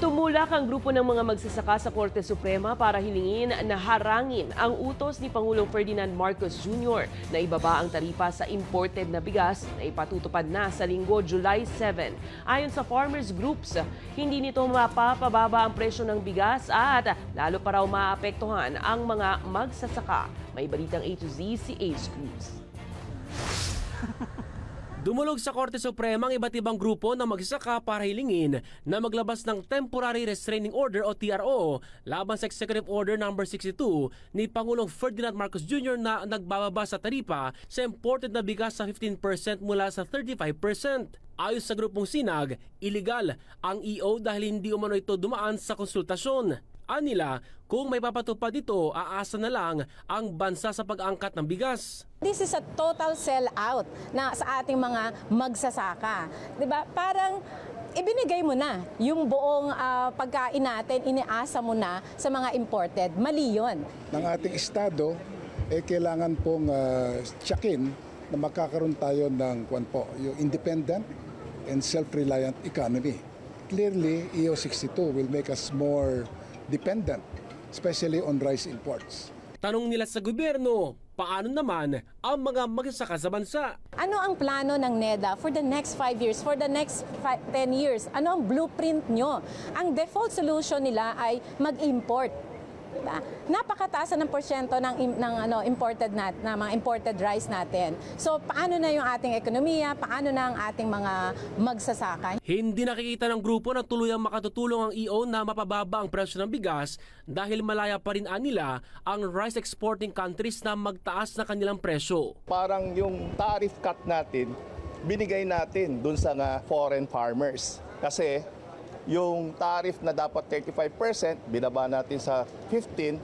Tumulak ang grupo ng mga magsasaka sa Korte Suprema para hilingin na harangin ang utos ni Pangulong Ferdinand Marcos Jr. na ibaba ang taripa sa imported na bigas na ipatutupad na sa linggo, July 7. Ayon sa farmers groups, hindi nito mapapababa ang presyo ng bigas at lalo pa raw maapektuhan ang mga magsasaka. May balitang A to Z si Ace Cruz. Dumulog sa Korte Suprema ang iba't ibang grupo na magsasaka para hilingin na maglabas ng Temporary Restraining Order o TRO laban sa Executive Order No. 62 ni Pangulong Ferdinand Marcos Jr. na nagbababa sa taripa sa imported na bigas sa 15% mula sa 35%. Ayon sa grupong Sinag, iligal ang EO dahil hindi umano ito dumaan sa konsultasyon. Anila, kung may papatupad ito, aasa na lang ang bansa sa pag-angkat ng bigas. This is a total sell-out na sa ating mga magsasaka. 'Di ba? Parang ibinigay mo na yung buong pagkain natin, iniasa mo na sa mga imported. Mali yun. Ng ating estado, kailangan pong tsakin na magkakaroon tayo ng yung independent and self-reliant economy. Clearly, EO62 will make us more dependent, especially on rice imports. Tanong nila sa gobyerno, paano naman ang mga magsasaka sa bansa? Ano ang plano ng NEDA for the next 5 years, for the next 10 years? Ano ang blueprint nyo? Ang default solution nila ay mag-import. Diba? Napakataas ng porsyento ng imported na mga imported rice natin. So paano na yung ating ekonomiya, paano na ang ating mga magsasaka? Hindi nakikita ng grupo na tuluyang makatutulong ang EO na mapababa ang presyo ng bigas dahil malaya pa rin nila ang rice exporting countries na magtaas na kanilang presyo. Parang yung tariff cut natin, binigay natin dun sa foreign farmers. Kasi yung tariff na dapat 35%, binaba natin sa 15%,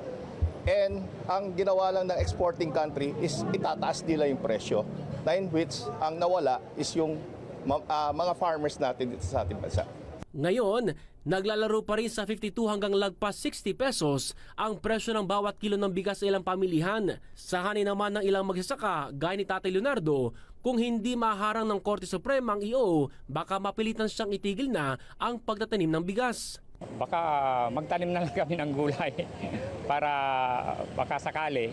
and ang ginawa lang ng exporting country is itataas nila yung presyo. Na in which, ang nawala is yung mga farmers natin dito sa ating bansa. Ngayon, naglalaro pa rin sa 52 hanggang lagpas 60 pesos ang presyo ng bawat kilo ng bigas sa ilang pamilihan. Sa hanin naman ng ilang magsasaka, gaya ni Tatay Leonardo, kung hindi maharang ng Korte Suprema ang EO, baka mapilitan siyang itigil na ang pagtatanim ng bigas. Baka magtanim na lang kami ng gulay para baka sakali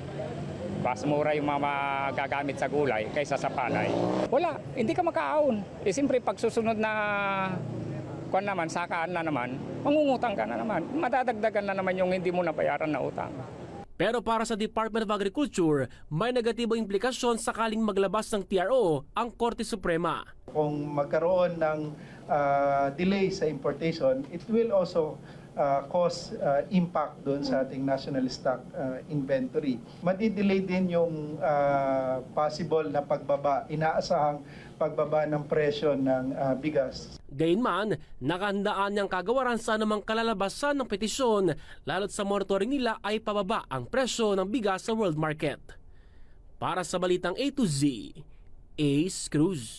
mas mura yung mga magagamit sa gulay kaysa sa palay. Wala, hindi ka makaahon. Siyempre pag susunod na kung naman, sakaan na naman, mangungutang ka na naman. Madadagdagan na naman yung hindi mo nabayaran na utang. Pero para sa Department of Agriculture, may negatibong implikasyon sakaling maglabas ng TRO ang Korte Suprema. Kung magkaroon ng delay sa importation, it will also cause impact doon sa ating national stock inventory. Madidelay din yung possible na pagbaba, inaasahang pagbaba ng presyo ng bigas. Gayunman, nakahandaan niyang kagawaran sa anumang kalalabasan ng petisyon lalo't sa monitoring nila ay pababa ang presyo ng bigas sa world market. Para sa Balitang A to Z, Ace Cruz.